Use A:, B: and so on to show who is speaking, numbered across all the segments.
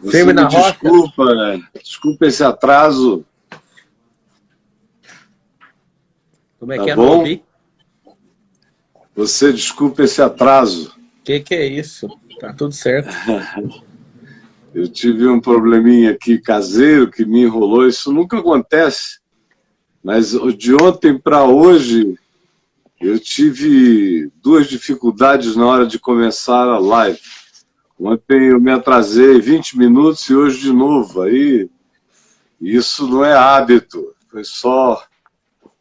A: Você
B: Firme
A: me
B: na rocha?
A: desculpa esse atraso,
B: Como é
A: tá
B: que é? Não
A: bom?
B: ouvi?
A: Você desculpa esse atraso.
B: Que é isso? Tá tudo certo.
A: Eu tive um probleminha aqui caseiro que me enrolou, isso nunca acontece, mas de ontem para hoje eu tive duas dificuldades na hora de começar a live. Ontem eu me atrasei 20 minutos e hoje de novo. Aí isso não é hábito, foi só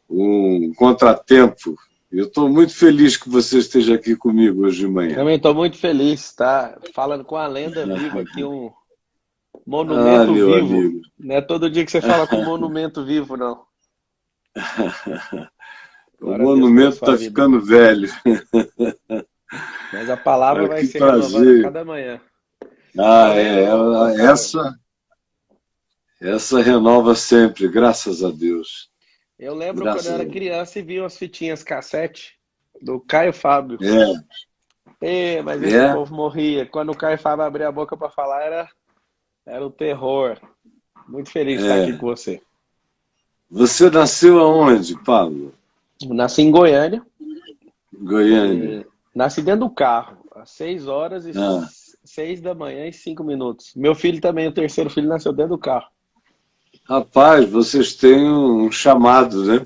A: um contratempo. Eu estou muito feliz que você esteja aqui comigo hoje de manhã.
B: Também estou muito feliz, tá? Falando com a lenda viva aqui, um
A: Ah,
B: monumento
A: meu
B: vivo.
A: amigo.
B: Não é todo dia que você fala com um monumento vivo, não.
A: O
B: Glória a Deus pela
A: monumento
B: sua
A: está
B: vida.
A: ficando velho.
B: Mas a palavra
A: Ah,
B: vai
A: que
B: ser renovada a
A: prazer.
B: cada manhã.
A: Ah,
B: Eu lembro, ô Caio,
A: essa renova sempre, graças a Deus.
B: eu lembro quando eu
A: Graças
B: era
A: a Deus.
B: criança e vi umas fitinhas cassete do Caio Fábio.
A: É,
B: Mas esse
A: é.
B: povo morria. Quando o Caio Fábio abria a boca para falar, era o terror. Muito feliz de estar aqui
A: É.
B: com você.
A: Você nasceu aonde, Pablo?
B: Eu nasci em Goiânia,
A: Goiânia.
B: nasci dentro do carro, às 6 horas e
A: Ah,
B: 6 da manhã e 5 minutos. Meu filho também, o terceiro filho, nasceu dentro do carro.
A: rapaz, vocês têm um chamado, né,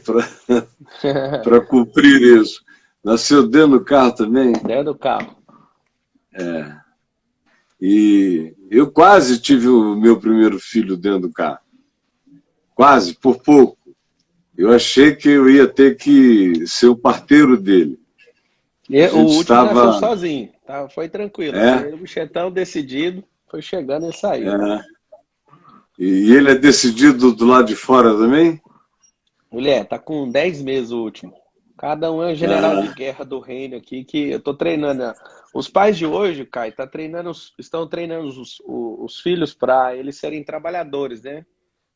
A: para cumprir isso. Nasceu dentro do carro também?
B: Dentro do carro.
A: E eu quase tive o meu primeiro filho dentro do carro. Quase, por pouco. Eu achei que eu ia ter que ser o parteiro dele. A
B: E o
A: gente
B: último nasceu
A: estava.
B: sozinho, tá? Foi tranquilo.
A: É,
B: Aquele bichetão decidido, foi chegando e saiu.
A: é. E ele é decidido do lado de fora também?
B: Mulher, tá com 10 meses o último. Cada um é um general de
A: Ah,
B: guerra do reino aqui que eu tô treinando, né? Os pais de hoje, Kai, estão treinando os filhos para eles serem trabalhadores, né?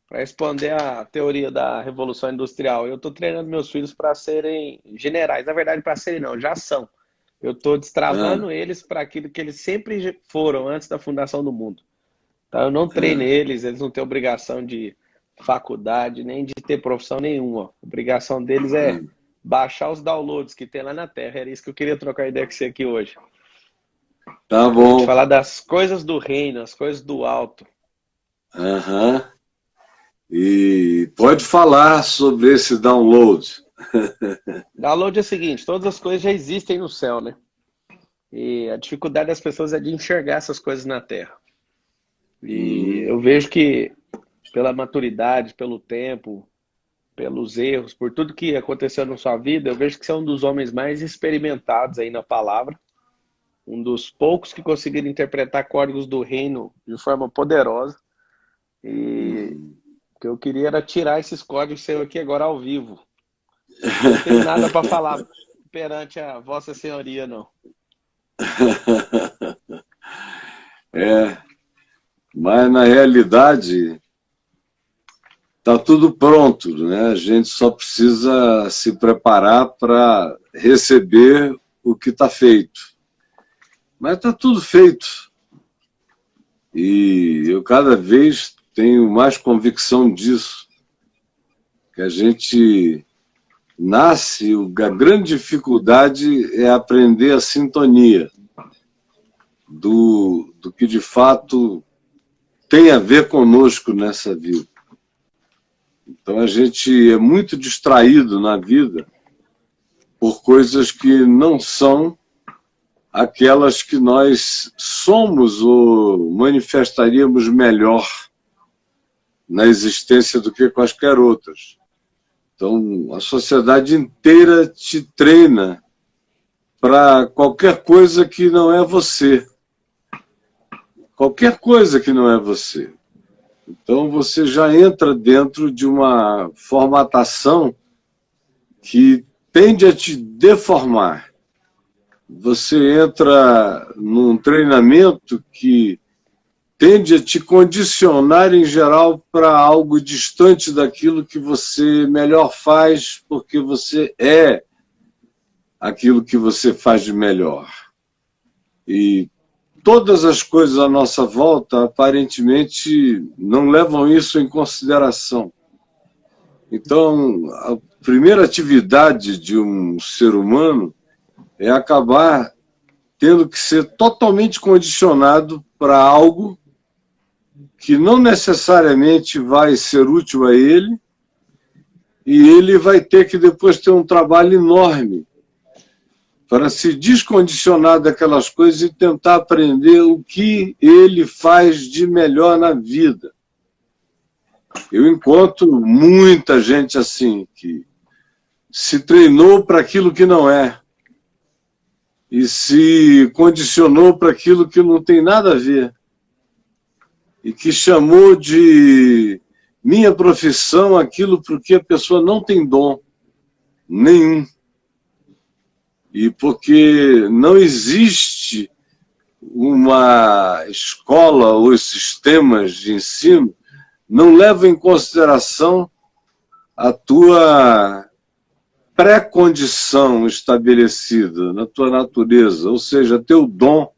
B: Para responder à teoria da Revolução Industrial. Eu estou treinando meus filhos para serem generais. Na verdade, para serem não, já são. Eu estou
A: ah,
B: destravando eles para aquilo que eles sempre foram antes da fundação do mundo. Então, eu não treino
A: ah.
B: eles não têm obrigação de faculdade, nem de ter profissão nenhuma. A obrigação deles é baixar os downloads que tem lá na Terra. Era isso que eu queria trocar ideia com você aqui hoje.
A: Tá
B: Para a gente
A: bom.
B: falar das coisas do reino, as coisas do alto.
A: Aham. E pode falar sobre esse download.
B: Download é o seguinte, todas as coisas já existem no céu, né? E a dificuldade das pessoas é de enxergar essas coisas na Terra. E
A: Uhum.
B: eu vejo que pela maturidade, pelo tempo, pelos erros, por tudo que aconteceu na sua vida, eu vejo que você é um dos homens mais experimentados aí na palavra, um dos poucos que conseguiram interpretar códigos do reino de forma poderosa. E
A: Uhum.
B: o que eu queria era tirar esses códigos seus aqui agora ao vivo. Não tenho nada para falar perante a Vossa Senhoria, não.
A: É, mas na realidade está tudo pronto, né? A gente só precisa se preparar para receber o que está feito. Mas está tudo feito. E eu cada vez tenho mais convicção disso, que a gente nasce, a grande dificuldade é aprender a sintonia do que de fato tem a ver conosco nessa vida. Então a gente é muito distraído na vida por coisas que não são aquelas que nós somos ou manifestaríamos melhor na existência do que quaisquer outras. Então a sociedade inteira te treina para qualquer coisa que não é você. Qualquer coisa que não é você. Então você já entra dentro de uma formatação que tende a te deformar. Você entra num treinamento que tende a te condicionar, em geral, para algo distante daquilo que você melhor faz, porque você é aquilo que você faz de melhor. E todas as coisas à nossa volta, aparentemente, não levam isso em consideração. Então, a primeira atividade de um ser humano é acabar tendo que ser totalmente condicionado para algo que não necessariamente vai ser útil a ele, e ele vai ter que depois ter um trabalho enorme para se descondicionar daquelas coisas e tentar aprender o que ele faz de melhor na vida. Eu encontro muita gente assim, que se treinou para aquilo que não é, e se condicionou para aquilo que não tem nada a ver, e que chamou de minha profissão aquilo porque a pessoa não tem dom nenhum. E porque não existe uma escola ou sistemas de ensino não levam em consideração a tua pré-condição estabelecida na tua natureza, ou seja, teu dom,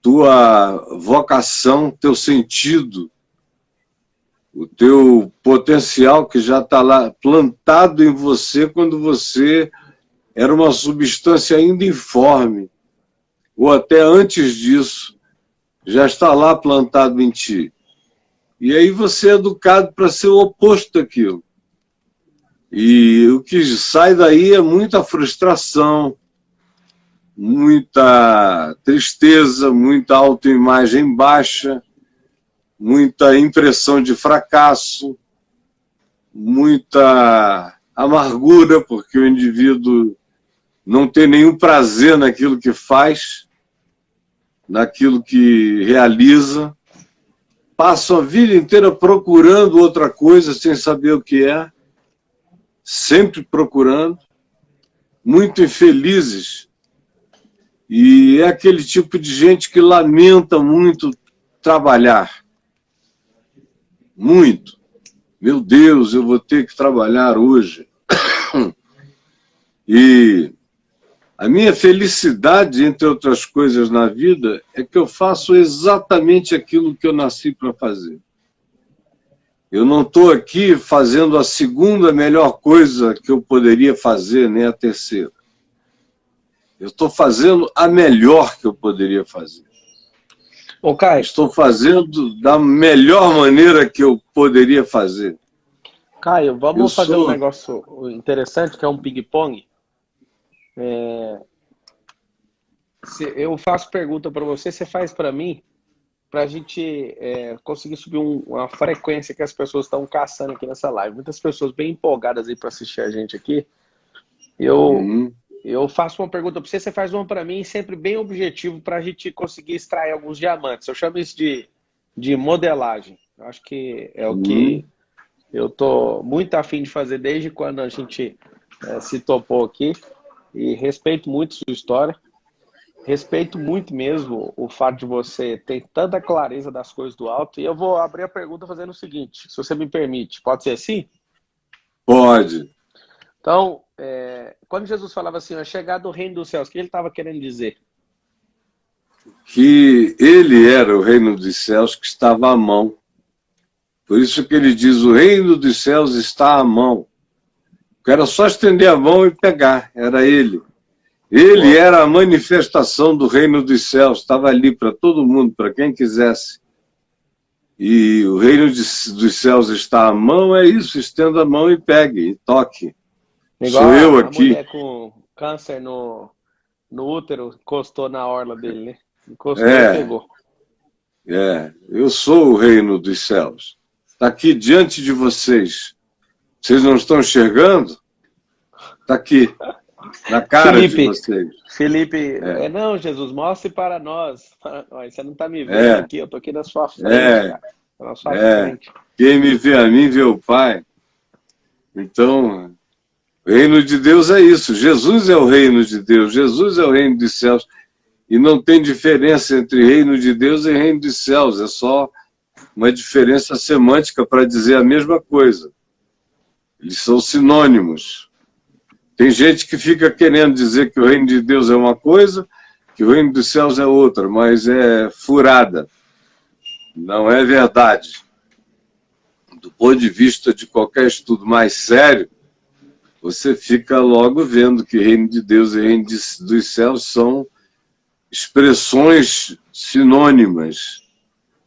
A: tua vocação, teu sentido, o teu potencial que já está lá plantado em você quando você era uma substância ainda informe, ou até antes disso, já está lá plantado em ti. E aí você é educado para ser o oposto daquilo. E o que sai daí é muita frustração, muita tristeza, muita autoimagem baixa, muita impressão de fracasso, muita amargura, porque o indivíduo não tem nenhum prazer naquilo que faz, naquilo que realiza, passam a vida inteira procurando outra coisa sem saber o que é, sempre procurando, muito infelizes, e é aquele tipo de gente que lamenta muito trabalhar, muito. Meu Deus, eu vou ter que trabalhar hoje. E a minha felicidade, entre outras coisas na vida, é que eu faço exatamente aquilo que eu nasci para fazer. Eu não estou aqui fazendo a segunda melhor coisa que eu poderia fazer, nem a terceira. Eu estou fazendo a melhor que eu poderia fazer.
B: Ô, Caio,
A: estou fazendo da melhor maneira que eu poderia fazer.
B: Caio, vamos fazer um negócio interessante, que é um ping-pong. Eu faço pergunta para você, você faz para mim, para a gente conseguir subir uma frequência que as pessoas estão caçando aqui nessa live. Muitas pessoas bem empolgadas aí para assistir a gente aqui. Eu faço uma pergunta para você, você faz uma para mim, sempre bem objetivo para a gente conseguir extrair alguns diamantes. Eu chamo isso de modelagem. Eu acho que é o que eu estou muito afim de fazer desde quando a gente se topou aqui. E respeito muito sua história. Respeito muito mesmo o fato de você ter tanta clareza das coisas do alto. E eu vou abrir a pergunta fazendo o seguinte, se você me permite. Pode ser assim?
A: Pode.
B: Então, quando Jesus falava assim, ó, chegar do reino dos céus, o que ele estava querendo dizer?
A: Que ele era o reino dos céus que estava à mão. Por isso que ele diz, o reino dos céus está à mão. Era só estender a mão e pegar, era ele. Ele era a manifestação do reino dos céus, estava ali para todo mundo, para quem quisesse. E o reino dos céus está à mão, é isso, estenda a mão e pegue, e toque.
B: Igual
A: sou eu
B: a
A: aqui.
B: Mulher com câncer no útero, encostou na orla dele, né? Encostou e pegou.
A: Eu sou o reino dos céus. Está aqui diante de vocês. Vocês não estão enxergando? Está aqui, na cara de vocês.
B: Felipe, não, Jesus, mostre para nós. Você não está me vendo aqui, eu estou aqui na sua frente, cara. Na sua frente.
A: Quem me vê a mim, vê o Pai. Então, o reino de Deus é isso. Jesus é o reino de Deus. Jesus é o reino dos céus. E não tem diferença entre reino de Deus e reino dos céus. É só uma diferença semântica para dizer a mesma coisa. Eles são sinônimos. Tem gente que fica querendo dizer que o reino de Deus é uma coisa, que o reino dos céus é outra, mas é furada, não é verdade. Do ponto de vista de qualquer estudo mais sério, você fica logo vendo que reino de Deus e reino dos céus são expressões sinônimas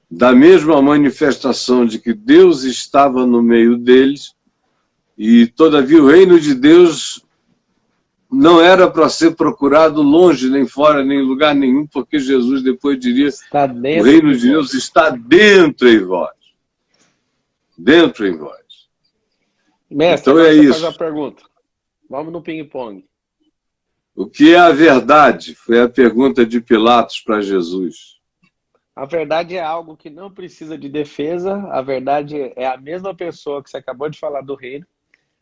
A: da mesma manifestação de que Deus estava no meio deles, e todavia o reino de Deus não era para ser procurado longe, nem fora, nem em lugar nenhum, porque Jesus depois diria:
B: Está
A: o
B: dentro
A: reino
B: de
A: de Deus
B: vós.
A: está dentro em vós. Dentro em vós.
B: Mestre,
A: Então
B: agora
A: é
B: você faz a
A: isso.
B: pergunta. Vamos no ping-pong.
A: O que é a verdade? Foi a pergunta de Pilatos para Jesus.
B: A verdade é algo que não precisa de defesa. A verdade é a mesma pessoa que você acabou de falar do reino.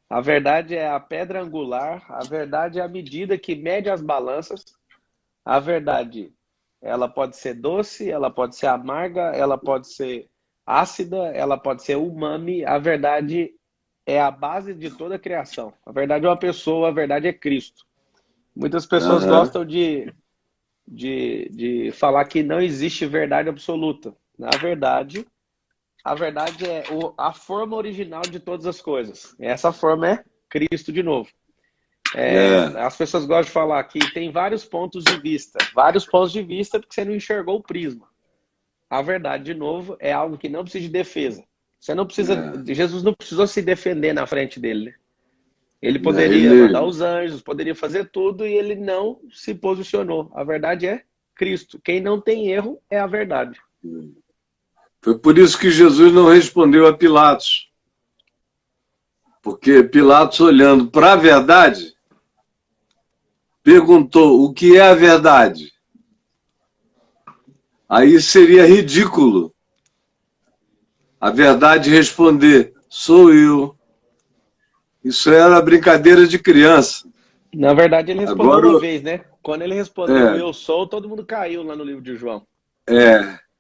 B: A verdade é a pedra angular. A verdade é a medida que mede as balanças. A verdade, ela pode ser doce, ela pode ser amarga, ela pode ser ácida, ela pode ser umami. A verdade é a base de toda a criação. A verdade é uma pessoa, a verdade é Cristo. Muitas pessoas
A: Aham.
B: gostam de falar que não existe verdade absoluta. Na verdade, a verdade é a forma original de todas as coisas. Essa forma é Cristo de novo.
A: É.
B: As pessoas gostam de falar que tem vários pontos de vista. Vários pontos de vista porque você não enxergou o prisma. A verdade, de novo, é algo que não precisa de defesa. Você não precisa.
A: É.
B: Jesus não precisou se defender na frente dele, né? Ele
A: É,
B: poderia mandar os anjos, poderia fazer tudo e ele não se posicionou. A verdade é Cristo. Quem não tem erro é a verdade.
A: Foi por isso que Jesus não respondeu a Pilatos. Porque Pilatos, olhando para a verdade, perguntou: o que é a verdade? Aí seria ridículo a verdade responder: sou eu. Isso era brincadeira de criança.
B: Na verdade, ele respondeu
A: Agora,
B: uma vez, né? Quando ele respondeu
A: é,
B: eu sou, todo mundo caiu lá no livro de João.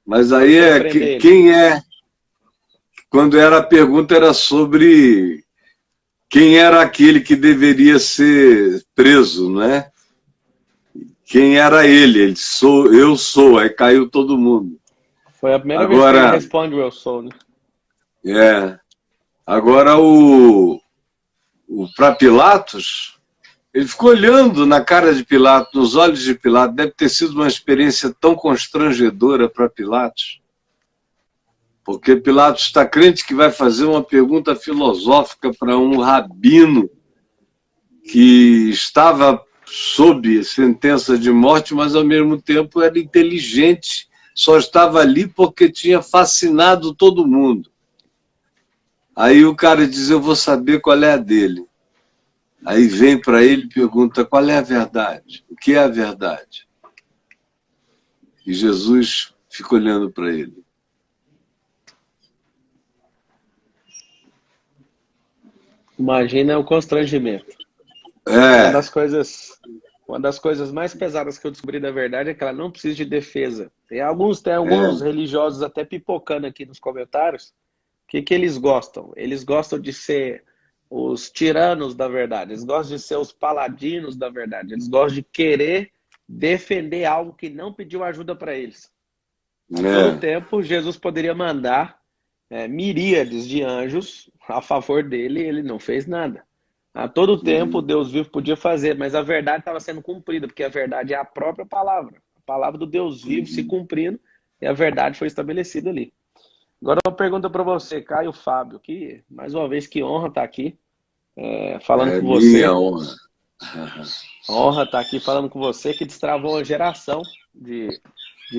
A: mas
B: Quando
A: aí
B: foram prender ele.
A: quem é? Quando era a pergunta era sobre quem era aquele que deveria ser preso, né? Quem era ele? Ele sou, eu sou. Aí caiu todo mundo.
B: Foi a primeira vez que ele
A: Agora,
B: responde o eu sou, né?
A: é, agora o para Pilatos, ele ficou olhando na cara de Pilatos, nos olhos de Pilatos. Deve ter sido uma experiência tão constrangedora para Pilatos, porque Pilatos está crente que vai fazer uma pergunta filosófica para um rabino que estava sob sentença de morte, mas ao mesmo tempo era inteligente, só estava ali porque tinha fascinado todo mundo. Aí o cara diz: eu vou saber qual é a dele. Aí vem para ele e pergunta: qual é a verdade? O que é a verdade? E Jesus fica olhando para ele.
B: Imagina o constrangimento. Uma
A: É,
B: das coisas, uma das coisas mais pesadas que eu descobri da verdade é que ela não precisa de defesa. Tem alguns religiosos até pipocando aqui nos comentários. O que que eles gostam? Eles gostam de ser os tiranos da verdade. Eles gostam de ser os paladinos da verdade. Eles gostam de querer defender algo que não pediu ajuda para eles. A todo
A: é.
B: tempo, Jesus poderia mandar miríades de anjos a favor dele e ele não fez nada. A todo tempo, Deus vivo podia fazer, mas a verdade estava sendo cumprida, porque a verdade é a própria palavra. A palavra do Deus vivo se cumprindo e a verdade foi estabelecida ali. Agora uma pergunta para você, Caio Fábio, que mais uma vez que honra estar aqui falando
A: É
B: com
A: minha
B: você.
A: honra.
B: Honra estar aqui falando com você, que destravou uma geração de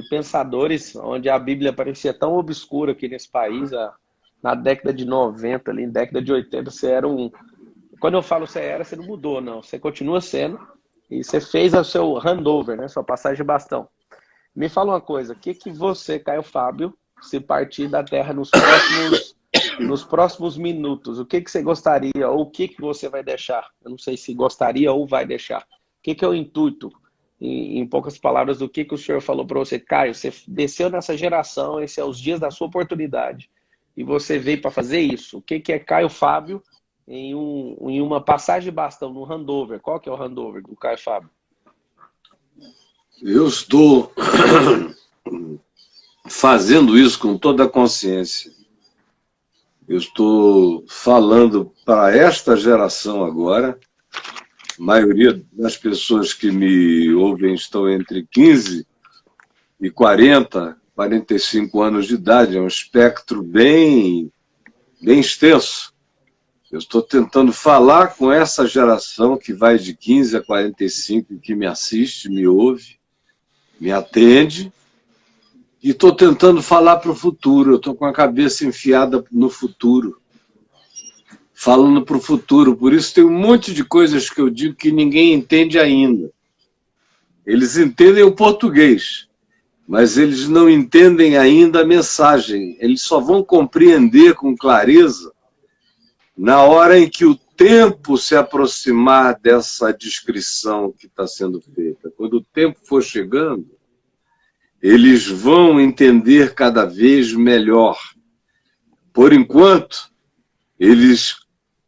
B: pensadores, onde a Bíblia parecia tão obscura aqui nesse país. Na década de 90, ali, na década de 80, você era um. Quando eu falo você era, você não mudou, não. Você continua sendo. E você fez o seu handover, né? Sua passagem de bastão. Me fala uma coisa, o que que você, Caio Fábio, se partir da Terra nos próximos minutos, o que que você gostaria, ou o que que você vai deixar? Eu não sei se gostaria ou vai deixar. O que que é o intuito? Em poucas palavras, do que o senhor falou para você? Caio, você desceu nessa geração, esses são os dias da sua oportunidade, e você veio para fazer isso. O que que é Caio Fábio em uma passagem de bastão, no handover? Qual que é o handover do Caio Fábio?
A: Eu estou fazendo isso com toda a consciência. Eu estou falando para esta geração agora. A maioria das pessoas que me ouvem estão entre 15 e 40, 45 anos de idade. É um espectro bem extenso. Eu estou tentando falar com essa geração que vai de 15 a 45, que me assiste, me ouve, me atende, e estou tentando falar para o futuro. Eu estou com a cabeça enfiada no futuro, falando para o futuro. Por isso tem um monte de coisas que eu digo que ninguém entende ainda. Eles entendem o português, mas eles não entendem ainda a mensagem. Eles só vão compreender com clareza na hora em que o tempo se aproximar dessa descrição que está sendo feita. Quando o tempo for chegando, eles vão entender cada vez melhor. Por enquanto, eles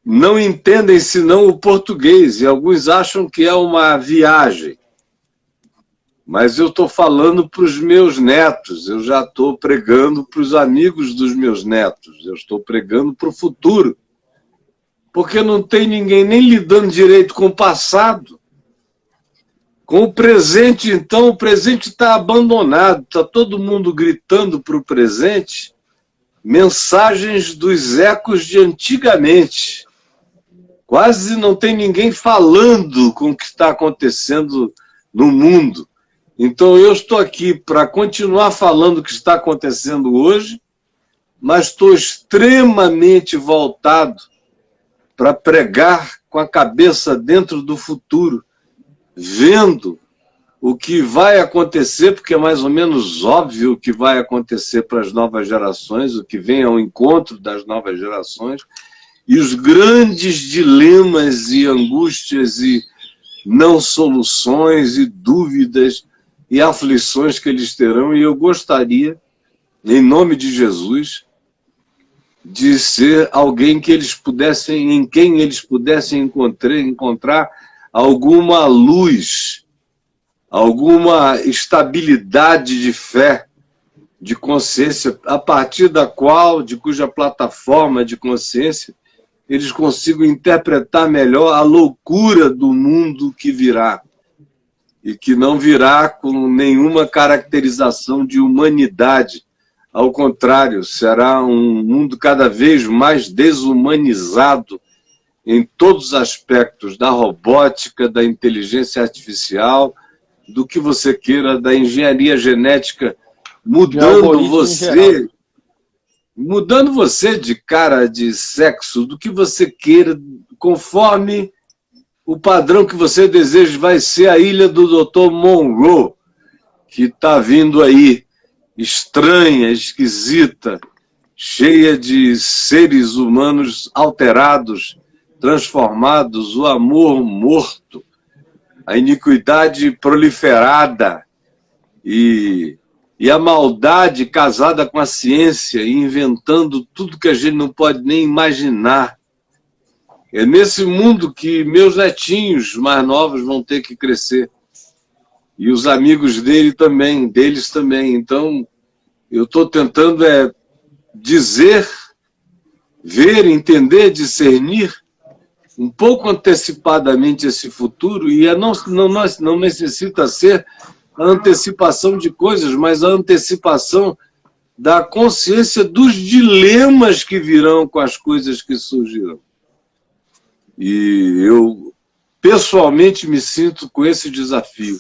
A: não entendem senão o português, e alguns acham que é uma viagem. Mas eu estou falando para os meus netos, eu já estou pregando para os amigos dos meus netos, eu estou pregando para o futuro. Porque não tem ninguém nem lidando direito com o passado. Com o presente, então, o presente está abandonado, está todo mundo gritando para o presente mensagens dos ecos de antigamente. Quase não tem ninguém falando com o que está acontecendo no mundo. Então eu estou aqui para continuar falando o que está acontecendo hoje, mas estou extremamente voltado para pregar com a cabeça dentro do futuro, vendo o que vai acontecer, porque é mais ou menos óbvio o que vai acontecer para as novas gerações, o que vem ao encontro das novas gerações, e os grandes dilemas e angústias e não soluções e dúvidas e aflições que eles terão. E eu gostaria, em nome de Jesus, de ser alguém que eles pudessem, em quem eles pudessem encontrar alguma luz, alguma estabilidade de fé, de consciência, a partir da qual, de cuja plataforma de consciência, eles consigam interpretar melhor a loucura do mundo que virá, e que não virá com nenhuma caracterização de humanidade. Ao contrário, será um mundo cada vez mais desumanizado em todos os aspectos, da robótica, da inteligência artificial, do que você queira, da engenharia genética, mudando você de cara de sexo, do que você queira, conforme o padrão que você deseja. Vai ser a ilha do Dr. Monroe, que está vindo aí, estranha, esquisita, cheia de seres humanos alterados, transformados, o amor morto, a iniquidade proliferada e a maldade casada com a ciência, inventando tudo que a gente não pode nem imaginar. É nesse mundo que meus netinhos mais novos vão ter que crescer. E os amigos deles também. Então, eu estou tentando dizer, ver, entender, discernir um pouco antecipadamente esse futuro, e não necessita ser a antecipação de coisas, mas a antecipação da consciência dos dilemas que virão com as coisas que surgirão. E eu, pessoalmente, me sinto com esse desafio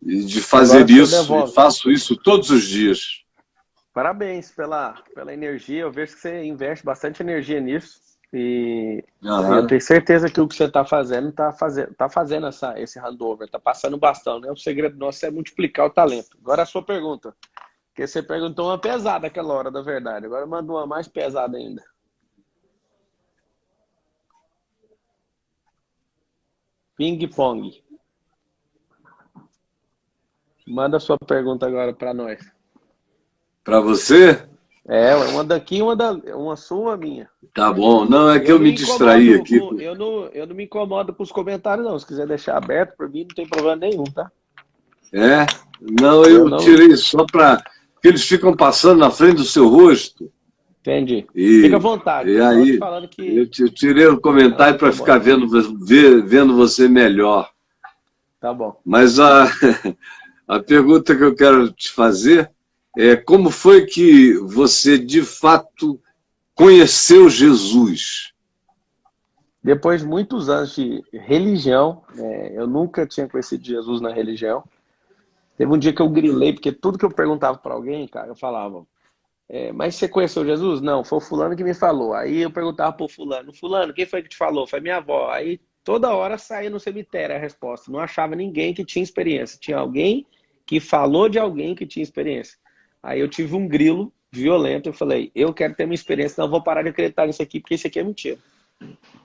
A: de fazer isso, e faço isso todos os dias.
B: Parabéns pela energia, eu vejo que você investe bastante energia nisso, e eu tenho certeza que o que você está fazendo tá fazendo esse handover, está passando o bastão, né? O segredo nosso é multiplicar o talento. Agora a sua pergunta, porque você perguntou uma pesada aquela hora da verdade, agora manda uma mais pesada ainda. Ping-pong. Manda a sua pergunta agora para nós.
A: Para você?
B: Uma daqui, uma sua, minha.
A: Tá bom. Não, é que eu me distraí aqui.
B: Eu não me incomodo com os comentários, não. Se quiser deixar aberto, para mim não tem problema nenhum, tá?
A: É? Não,
B: Eu
A: eu
B: não
A: tirei só para... Porque eles ficam passando na frente do seu rosto.
B: entendi. Fica à
A: E,
B: vontade,
A: e
B: só te
A: aí,
B: falando que
A: eu tirei o
B: não se
A: comentário para ficar
B: incomoda.
A: vendo você melhor.
B: Tá bom.
A: Mas a pergunta que eu quero te fazer é como foi que você, de fato, conheceu Jesus?
B: Depois de muitos anos de religião, eu nunca tinha conhecido Jesus na religião. Teve um dia que eu grilei, porque tudo que eu perguntava para alguém, cara, eu falava, mas você conheceu Jesus? Não, foi o fulano que me falou. Aí eu perguntava pro fulano, fulano, quem foi que te falou? Foi minha avó. Aí toda hora saía no cemitério a resposta. Não achava ninguém que tinha experiência. Tinha alguém que falou de alguém que tinha experiência. Aí eu tive um grilo violento. Eu falei, eu quero ter minha experiência, não vou parar de acreditar nisso aqui, porque isso aqui é mentira.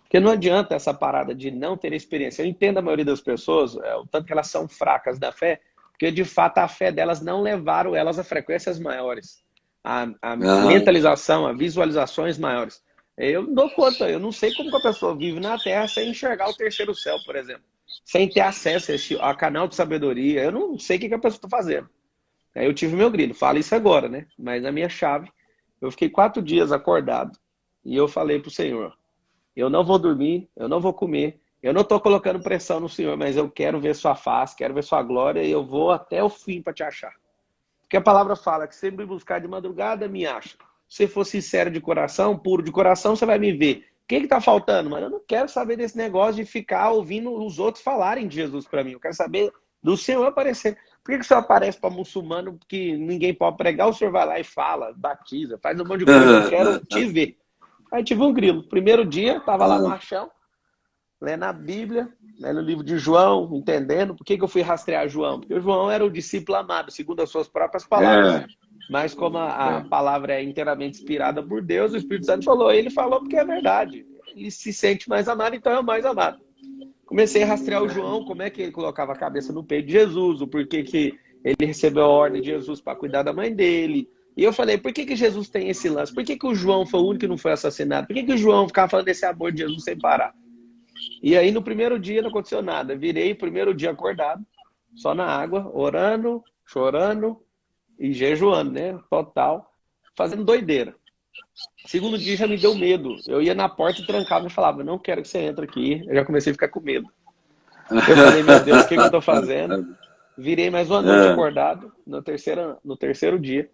B: Porque não adianta essa parada de não ter experiência. Eu entendo a maioria das pessoas, o tanto que elas são fracas da fé, porque de fato a fé delas não levaram elas a frequências maiores, a
A: Ah,
B: mentalização, a visualizações maiores. Eu não dou conta, eu não sei como que a pessoa vive na Terra sem enxergar o terceiro céu, por exemplo, sem ter acesso a canal de sabedoria. Eu não sei o que a pessoa está fazendo. Aí eu tive meu grilo, fala isso agora, né? Mas na minha chave, eu fiquei 4 dias acordado e eu falei para o Senhor, eu não vou dormir, eu não vou comer, eu não estou colocando pressão no Senhor, mas eu quero ver sua face, quero ver sua glória e eu vou até o fim para te achar. Porque a palavra fala que se me buscar de madrugada, me acha. Se for sincero de coração, puro de coração, você vai me ver. O que está faltando, mano? Eu não quero saber desse negócio de ficar ouvindo os outros falarem de Jesus para mim. Eu quero saber do Senhor aparecer. Por que o Senhor aparece para muçulmano que ninguém pode pregar? O Senhor vai lá e fala, batiza, faz um monte de coisa. Eu quero te ver. Aí tive um grilo. Primeiro dia, estava lá no Achão, lendo a Bíblia, lendo o livro de João, entendendo por que eu fui rastrear João. Porque o João era o discípulo amado, segundo as suas próprias palavras.
A: é,
B: Mas como a
A: é.
B: palavra é inteiramente inspirada por Deus, o Espírito Santo falou. Ele falou porque é verdade. Ele se sente mais amado, então é o mais amado. Comecei a rastrear o João, como é que ele colocava a cabeça no peito de Jesus, o porquê que ele recebeu a ordem de Jesus para cuidar da mãe dele. E eu falei, por que Jesus tem esse lance? Por que o João foi o único que não foi assassinado? Por que o João ficava falando desse amor de Jesus sem parar? E aí no primeiro dia não aconteceu nada. Virei primeiro dia acordado, só na água, orando, chorando e jejuando, né? Total, fazendo doideira. Segundo dia já me deu medo. Eu ia na porta e trancava e falava, não quero que você entre aqui. Eu já comecei a ficar com medo. Eu falei, meu Deus, o que eu tô fazendo? Virei mais uma noite
A: É.
B: acordado. No terceiro dia,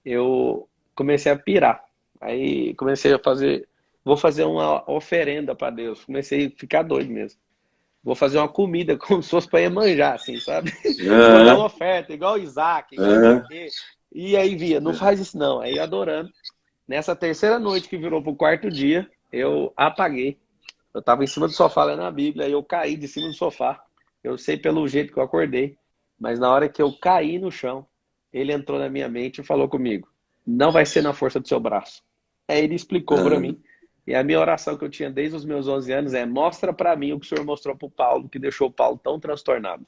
B: eu comecei a pirar. Aí comecei a fazer, vou fazer uma oferenda para Deus. Comecei a ficar doido mesmo. Vou fazer uma comida como se fosse para manjar, assim, sabe? Vou dar
A: É,
B: uma oferta, igual Isaac, igual não sei o
A: é,
B: quê. E aí via, não faz isso não. Aí adorando. Nessa terceira noite que virou pro quarto dia, eu apaguei. Eu tava em cima do sofá lendo a Bíblia, e eu caí de cima do sofá. Eu sei pelo jeito que eu acordei, mas na hora que eu caí no chão, ele entrou na minha mente e falou comigo: não vai ser na força do seu braço. Aí ele explicou para
A: é.
B: mim. E a minha oração que eu tinha desde os meus 11 anos é: mostra para mim o que o Senhor mostrou para o Paulo, que deixou o Paulo tão transtornado.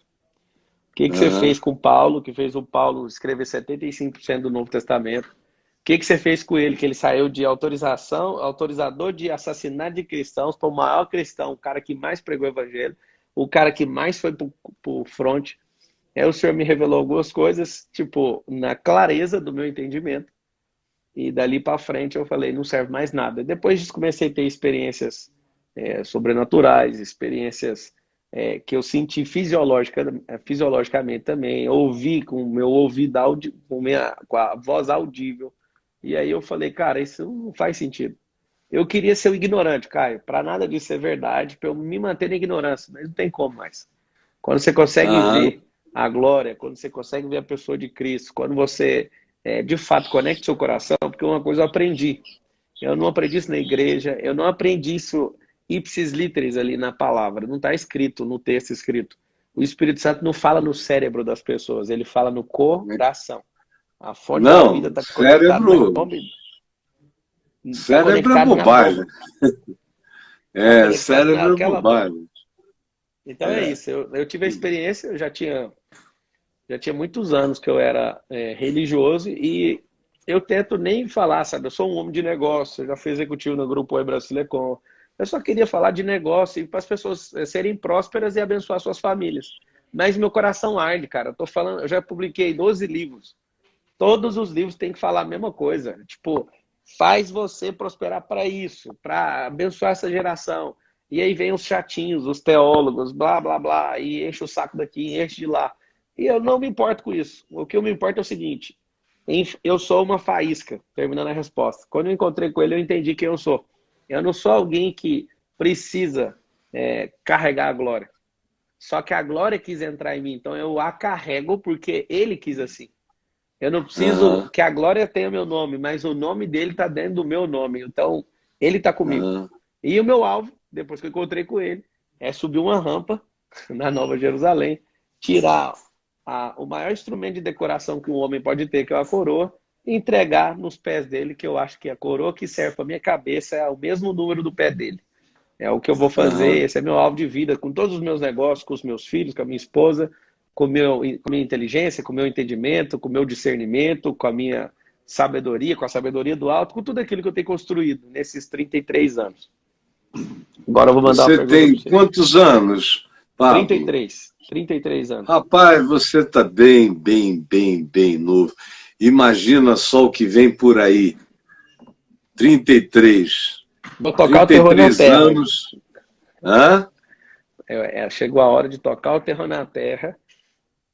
B: O que você
A: Aham.
B: fez com o Paulo, que fez o Paulo escrever 75% do Novo Testamento? O que você fez com ele, que ele saiu de autorizador de assassinato de cristãos, para o maior cristão, o cara que mais pregou o evangelho, o cara que mais foi pro front. Aí o Senhor me revelou algumas coisas, tipo, na clareza do meu entendimento. E dali para frente eu falei, não serve mais nada. Depois disso comecei a ter experiências sobrenaturais, experiências que eu senti fisiologicamente também, ouvi com o meu ouvido, com a voz audível. E aí eu falei, cara, isso não faz sentido. Eu queria ser o ignorante, Caio, para nada disso ser verdade, para eu me manter na ignorância, mas não tem como mais. Quando você consegue
A: Aham.
B: ver a glória, quando você consegue ver a pessoa de Cristo, quando você de fato conecta seu coração, porque uma coisa eu aprendi. Eu não aprendi isso na igreja, eu não aprendi isso ipsis literis ali na palavra, não está escrito no texto escrito. O Espírito Santo não fala no cérebro das pessoas, ele fala no coração. A fonte da vida
A: Não,
B: está conectada
A: cérebro,
B: está
A: cérebro é
B: conectado na
A: bobagem.
B: bomba, está
A: É,
B: conectado
A: cérebro é
B: naquela bomba.
A: bobagem.
B: Então é
A: É.
B: isso, eu tive a experiência, eu já tinha muitos anos que eu era religioso e eu tento nem falar, sabe? Eu sou um homem de negócio, eu já fui executivo no Grupo Oi Brasilecom. Eu só queria falar de negócio e para as pessoas serem prósperas e abençoar suas famílias. mas meu coração arde, cara. Eu tô falando, eu já publiquei 12 livros. Todos os livros têm que falar a mesma coisa. Tipo, faz você prosperar para isso, para abençoar essa geração. E aí vem os chatinhos, os teólogos, blá, blá, blá, e enche o saco daqui, enche de lá. E eu não me importo com isso. O que eu me importo é o seguinte, eu sou uma faísca, terminando a resposta. Quando eu encontrei com ele, eu entendi quem eu sou. Eu não sou alguém que precisa carregar a glória. Só que a glória quis entrar em mim, então eu a carrego porque ele quis assim. Eu não preciso que a glória tenha meu nome, mas o nome dele está dentro do meu nome. Então, ele está comigo. E o meu alvo, depois que eu encontrei com ele, é subir uma rampa na Nova Jerusalém, tirar o maior instrumento de decoração que um homem pode ter, que é a coroa, e entregar nos pés dele, que eu acho que a coroa que serve para minha cabeça é o mesmo número do pé dele. É o que eu vou fazer, esse é meu alvo de vida, com todos os meus negócios, com os meus filhos, com a minha esposa, com a minha inteligência, com o meu entendimento, com o meu discernimento, com a minha sabedoria, com a sabedoria do alto, com tudo aquilo que eu tenho construído nesses 33 anos. Agora eu vou mandar uma pergunta.
A: Você tem quantos anos, Pablo?
B: 33 anos.
A: Rapaz, você está bem, bem, bem, bem novo. Imagina só o que vem por aí. 33.
B: Vou tocar o terror na terra.
A: Anos. Hã?
B: Chegou a hora de tocar o terror na terra,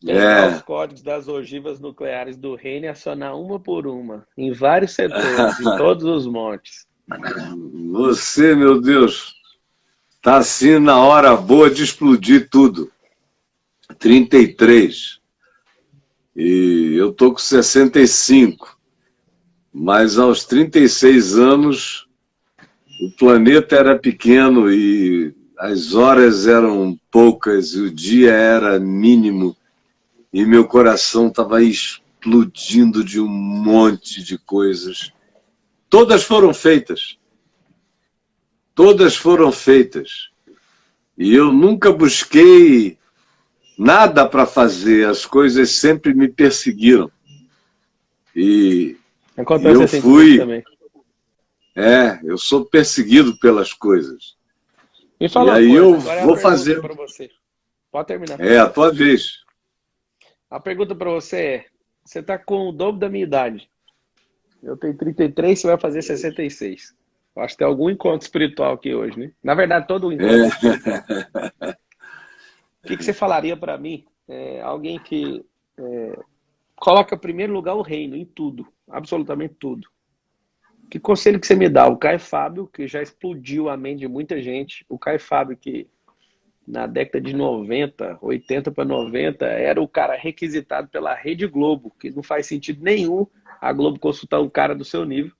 B: pegar os códigos das ogivas nucleares do reino e acionar uma por uma, em vários setores, em todos os montes.
A: Você, meu Deus, está assim na hora boa de explodir tudo. 33. E eu tô com 65. Mas aos 36 anos, o planeta era pequeno e as horas eram poucas e o dia era mínimo. E meu coração estava explodindo de um monte de coisas. Todas foram feitas. Todas foram feitas. E eu nunca busquei nada para fazer. As coisas sempre me perseguiram. E eu fui... também. Eu sou perseguido pelas coisas.
B: Me fala
A: e aí
B: coisa,
A: eu
B: agora
A: vou fazer...
B: para você. Pode terminar.
A: A tua vez.
B: A pergunta para você é, você está com o dobro da minha idade. Eu tenho 33, você vai fazer 66. Eu acho que tem algum encontro espiritual aqui hoje, né? Na verdade, todo o encontro. O que você falaria para mim? Alguém que coloca em primeiro lugar o reino em tudo, absolutamente tudo. Que conselho que você me dá? O Caio Fábio, que já explodiu a mente de muita gente. O Caio Fábio, que na década de 90, 80 para 90, era o cara requisitado pela Rede Globo, que não faz sentido nenhum a Globo consultar um cara do seu nível,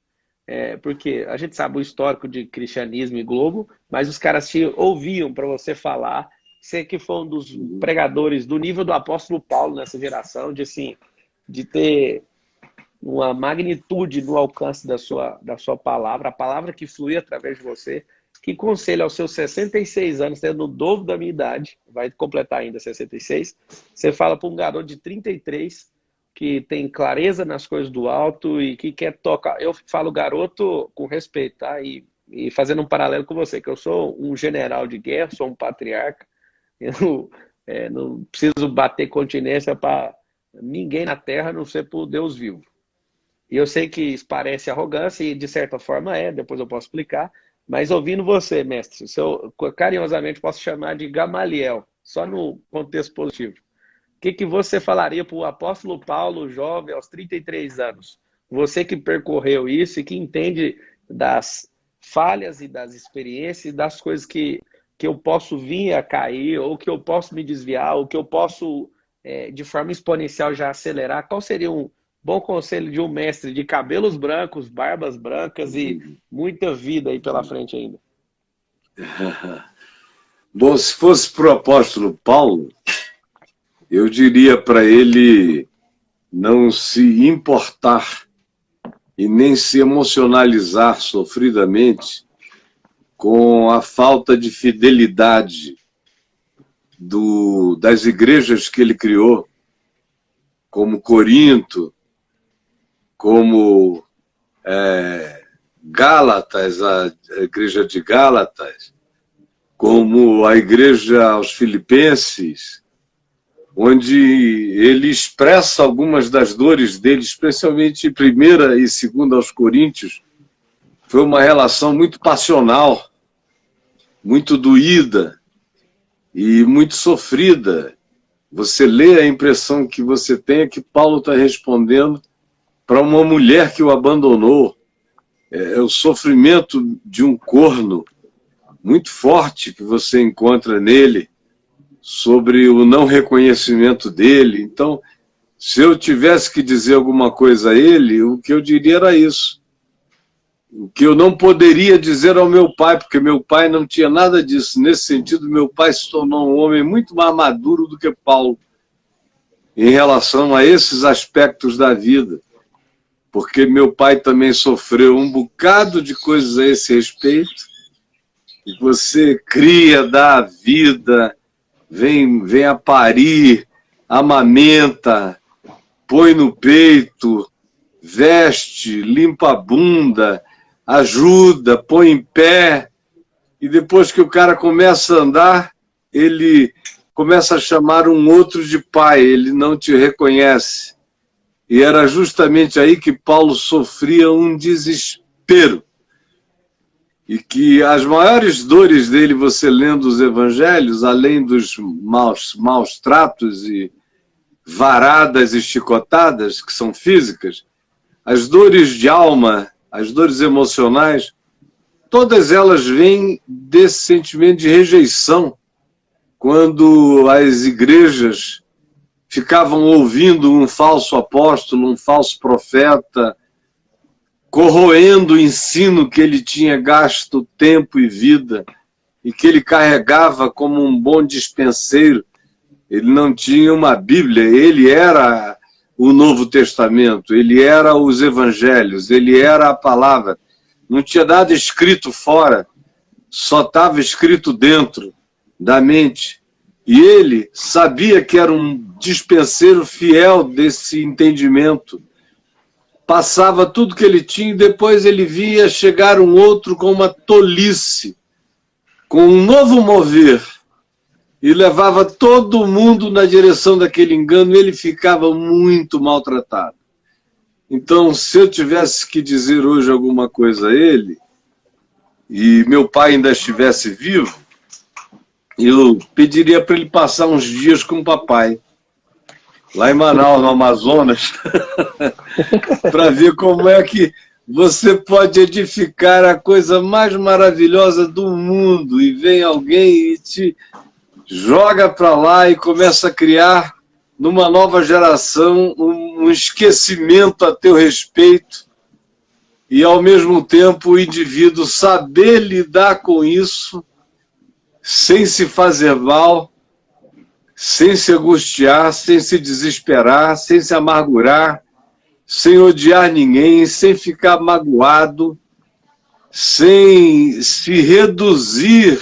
B: porque a gente sabe o histórico de cristianismo e Globo, mas os caras te ouviam para você falar. Você que foi um dos pregadores do nível do apóstolo Paulo nessa geração, de ter uma magnitude no alcance da sua palavra, a palavra que fluía através de você. Que conselho aos seus 66 anos, tendo o dobro da minha idade, vai completar ainda 66, você fala para um garoto de 33 que tem clareza nas coisas do alto e que quer tocar. Eu falo garoto com respeito, tá? E fazendo um paralelo com você, que eu sou um general de guerra, sou um patriarca, eu não preciso bater continência para ninguém na terra, a não ser por Deus vivo. E eu sei que isso parece arrogância, e de certa forma depois eu posso explicar, mas ouvindo você, mestre, eu carinhosamente posso chamar de Gamaliel, só no contexto positivo. O que você falaria para o apóstolo Paulo, jovem, aos 33 anos? Você que percorreu isso e que entende das falhas e das experiências e das coisas que eu posso vir a cair, ou que eu posso me desviar, ou que eu posso, de forma exponencial, já acelerar. Qual seria um bom conselho de um mestre de cabelos brancos, barbas brancas e muita vida aí pela frente ainda?
A: Bom, se fosse para o apóstolo Paulo, eu diria para ele não se importar e nem se emocionalizar sofridamente com a falta de fidelidade das igrejas que ele criou, como Corinto, como Gálatas, a igreja de Gálatas, como a igreja aos Filipenses, onde ele expressa algumas das dores dele, especialmente 1ª e 2ª aos Coríntios. Foi uma relação muito passional, muito doída e muito sofrida. Você lê, a impressão que você tem é que Paulo está respondendo para uma mulher que o abandonou. É o sofrimento de um corno muito forte que você encontra nele, sobre o não reconhecimento dele. Então, se eu tivesse que dizer alguma coisa a ele, o que eu diria era isso. O que eu não poderia dizer ao meu pai, porque meu pai não tinha nada disso. Nesse sentido, meu pai se tornou um homem muito mais maduro do que Paulo, em relação a esses aspectos da vida. Porque meu pai também sofreu um bocado de coisas a esse respeito. E você cria, dá vida, vem a parir, amamenta, põe no peito, veste, limpa a bunda, ajuda, põe em pé, e depois que o cara começa a andar, ele começa a chamar um outro de pai, ele não te reconhece. E era justamente aí que Paulo sofria um desespero. E que as maiores dores dele, você lendo os evangelhos, além dos maus tratos e varadas e chicotadas, que são físicas, as dores de alma, as dores emocionais, todas elas vêm desse sentimento de rejeição, quando as igrejas ficavam ouvindo um falso apóstolo, um falso profeta, corroendo o ensino que ele tinha gasto tempo e vida, e que ele carregava como um bom dispenseiro. Ele não tinha uma Bíblia, ele era o Novo Testamento, ele era os Evangelhos, ele era a palavra. Não tinha nada escrito fora, só estava escrito dentro da mente. E ele sabia que era um dispenseiro fiel desse entendimento. Passava tudo que ele tinha e depois ele via chegar um outro com uma tolice, com um novo mover, e levava todo mundo na direção daquele engano, e ele ficava muito maltratado. Então, se eu tivesse que dizer hoje alguma coisa a ele, e meu pai ainda estivesse vivo, eu pediria para ele passar uns dias com o papai, lá em Manaus, no Amazonas, para ver como é que você pode edificar a coisa mais maravilhosa do mundo, e vem alguém e te joga para lá e começa a criar, numa nova geração, um esquecimento a teu respeito, e ao mesmo tempo o indivíduo saber lidar com isso, sem se fazer mal, sem se angustiar, sem se desesperar, sem se amargurar, sem odiar ninguém, sem ficar magoado, sem se reduzir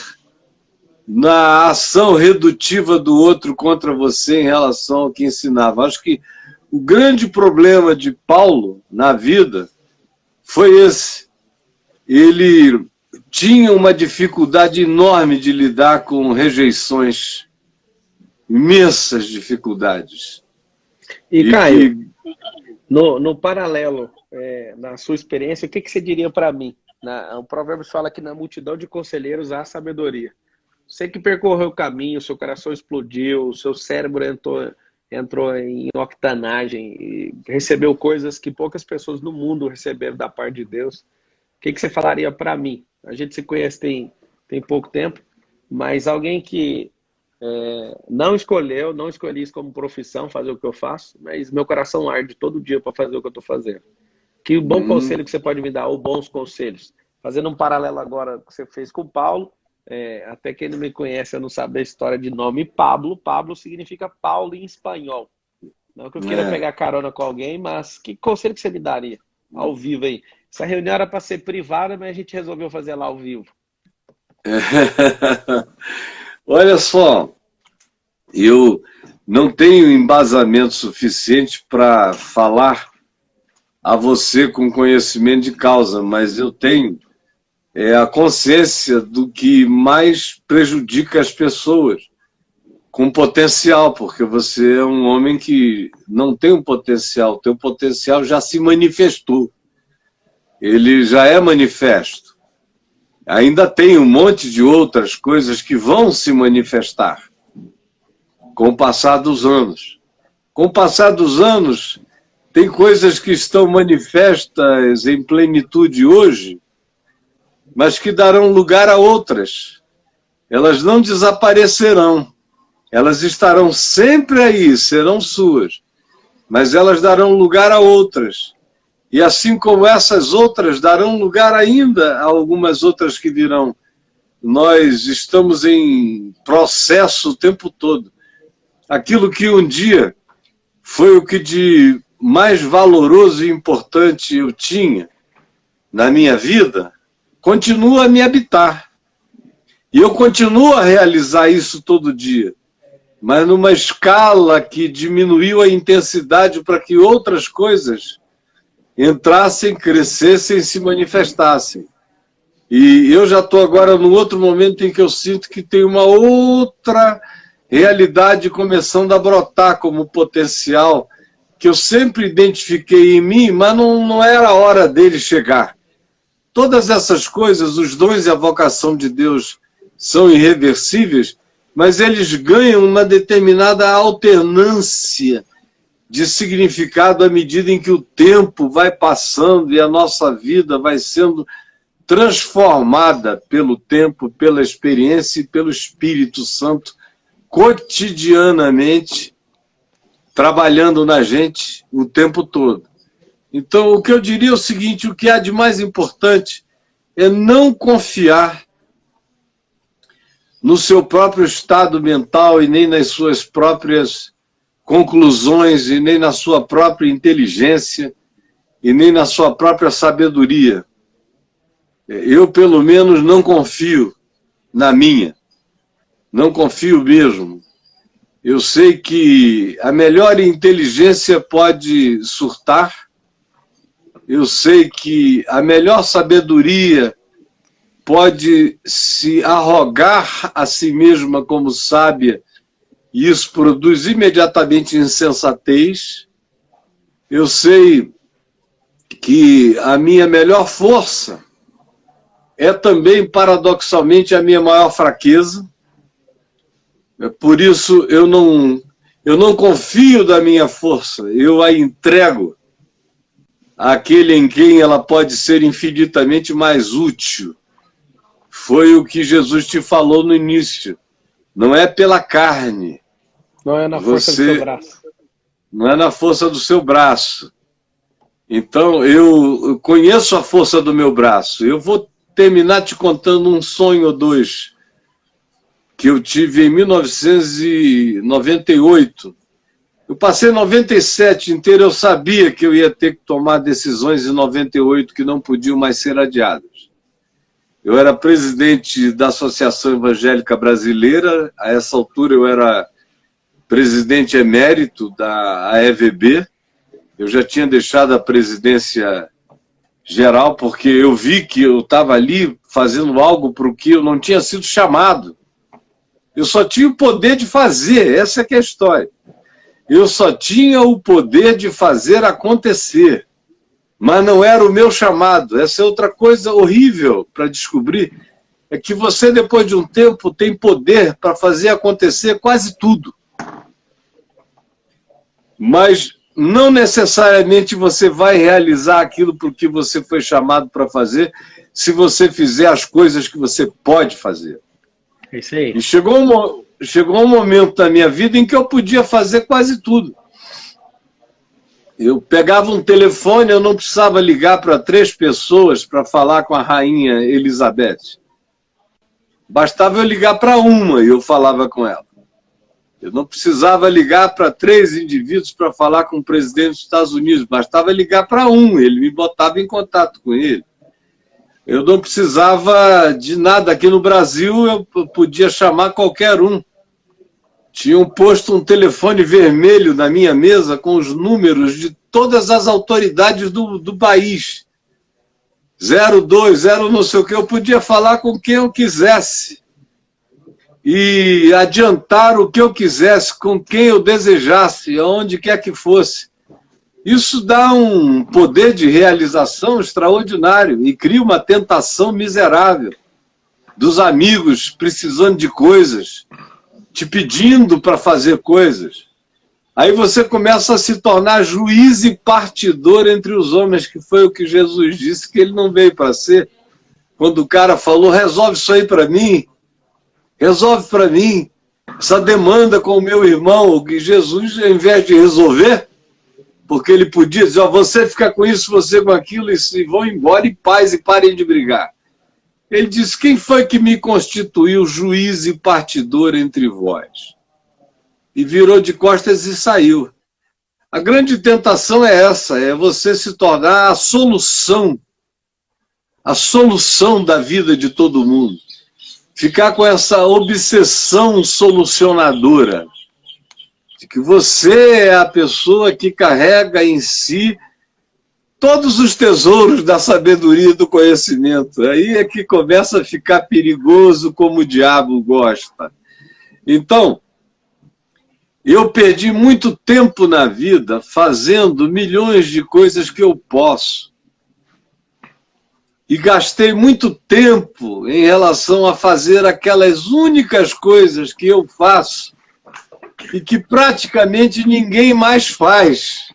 A: na ação redutiva do outro contra você em relação ao que ensinava. Acho que o grande problema de Paulo na vida foi esse. Ele tinha uma dificuldade enorme de lidar com rejeições, imensas dificuldades.
B: E Caio, no paralelo, na sua experiência, o que você diria para mim? O Provérbios fala que na multidão de conselheiros há sabedoria. Você que percorreu o caminho, seu coração explodiu, seu cérebro entrou em octanagem e recebeu coisas que poucas pessoas no mundo receberam da parte de Deus. O que você falaria para mim? A gente se conhece tem pouco tempo, mas alguém que não escolhi isso como profissão, fazer o que eu faço, mas meu coração arde todo dia para fazer o que eu estou fazendo. Que bom conselho que você pode me dar, ou bons conselhos. Fazendo um paralelo agora que você fez com o Paulo, até quem não me conhece, eu não sabe a história de nome Pablo. Pablo significa Paulo em espanhol. Não que eu queira pegar carona com alguém, mas que conselho que você me daria ao vivo aí? Essa reunião era para ser privada, mas a gente resolveu fazer lá ao vivo.
A: Olha só, eu não tenho embasamento suficiente para falar a você com conhecimento de causa, mas eu tenho a consciência do que mais prejudica as pessoas com potencial, porque você é um homem que não tem um potencial, o teu potencial já se manifestou, ele já é manifesto. Ainda tem um monte de outras coisas que vão se manifestar com o passar dos anos. Com o passar dos anos, tem coisas que estão manifestas em plenitude hoje, mas que darão lugar a outras. Elas não desaparecerão. Elas estarão sempre aí, serão suas, mas elas darão lugar a outras. E assim como essas outras darão lugar ainda a algumas outras que virão. Nós estamos em processo o tempo todo. Aquilo que um dia foi o que de mais valoroso e importante eu tinha na minha vida, continua a me habitar. E eu continuo a realizar isso todo dia, mas numa escala que diminuiu a intensidade para que outras coisas entrassem, crescessem, se manifestassem. E eu já estou agora num outro momento em que eu sinto que tem uma outra realidade começando a brotar como potencial, que eu sempre identifiquei em mim, mas não era a hora dele chegar. Todas essas coisas, os dons e a vocação de Deus são irreversíveis, mas eles ganham uma determinada alternância de significado à medida em que o tempo vai passando e a nossa vida vai sendo transformada pelo tempo, pela experiência e pelo Espírito Santo, cotidianamente, trabalhando na gente o tempo todo. Então, o que eu diria é o seguinte, o que há de mais importante é não confiar no seu próprio estado mental e nem nas suas próprias conclusões e nem na sua própria inteligência e nem na sua própria sabedoria. Eu, pelo menos, não confio na minha. Não confio mesmo. Eu sei que a melhor inteligência pode surtar. Eu sei que a melhor sabedoria pode se arrogar a si mesma como sábia, e isso produz imediatamente insensatez. Eu sei que a minha melhor força é também, paradoxalmente, a minha maior fraqueza. Por isso, eu não confio da minha força, eu a entrego àquele em quem ela pode ser infinitamente mais útil. Foi o que Jesus te falou no início. Não é pela carne.
B: Não é na força do seu braço.
A: Não é na força do seu braço. Então, eu conheço a força do meu braço. Eu vou terminar te contando um sonho ou dois que eu tive em 1998. Eu passei 97 inteiro, eu sabia que eu ia ter que tomar decisões em 98 que não podiam mais ser adiadas. Eu era presidente da Associação Evangélica Brasileira, a essa altura eu era presidente emérito da AEVB, eu já tinha deixado a presidência geral porque eu vi que eu estava ali fazendo algo para o que eu não tinha sido chamado. Eu só tinha o poder de fazer, essa é que é a história. Eu só tinha o poder de fazer acontecer, mas não era o meu chamado. Essa é outra coisa horrível para descobrir, é que você, depois de um tempo, tem poder para fazer acontecer quase tudo. Mas não necessariamente você vai realizar aquilo por que você foi chamado para fazer, se você fizer as coisas que você pode fazer.
B: É isso aí.
A: E chegou um momento da minha vida em que eu podia fazer quase tudo. Eu pegava um telefone, eu não precisava ligar para 3 pessoas para falar com a rainha Elizabeth. Bastava eu ligar para uma e eu falava com ela. Eu não precisava ligar para 3 indivíduos para falar com o presidente dos Estados Unidos. Bastava ligar para um, ele me botava em contato com ele. Eu não precisava de nada. Aqui no Brasil eu podia chamar qualquer um. Tinham posto um telefone vermelho na minha mesa com os números de todas as autoridades do país. 02, 0 não sei o que, eu podia falar com quem eu quisesse. e adiantar o que eu quisesse, com quem eu desejasse, aonde quer que fosse. Isso dá um poder de realização extraordinário e cria uma tentação miserável dos amigos precisando de coisas, te pedindo para fazer coisas. Aí você começa a se tornar juiz e partidor entre os homens, que foi o que Jesus disse que ele não veio para ser. Quando o cara falou, resolve isso aí para mim, resolve para mim essa demanda com o meu irmão, que Jesus, ao invés de resolver, porque ele podia dizer, ó, você fica com isso, você com aquilo, e vão embora em paz e parem de brigar. Ele disse, quem foi que me constituiu juiz e partidor entre vós? E virou de costas e saiu. A grande tentação é essa, é você se tornar a solução da vida de todo mundo. Ficar com essa obsessão solucionadora, de que você é a pessoa que carrega em si todos os tesouros da sabedoria e do conhecimento. Aí é que começa a ficar perigoso, como o diabo gosta. Então, eu perdi muito tempo na vida fazendo milhões de coisas que eu posso. E gastei muito tempo em relação a fazer aquelas únicas coisas que eu faço e que praticamente ninguém mais faz,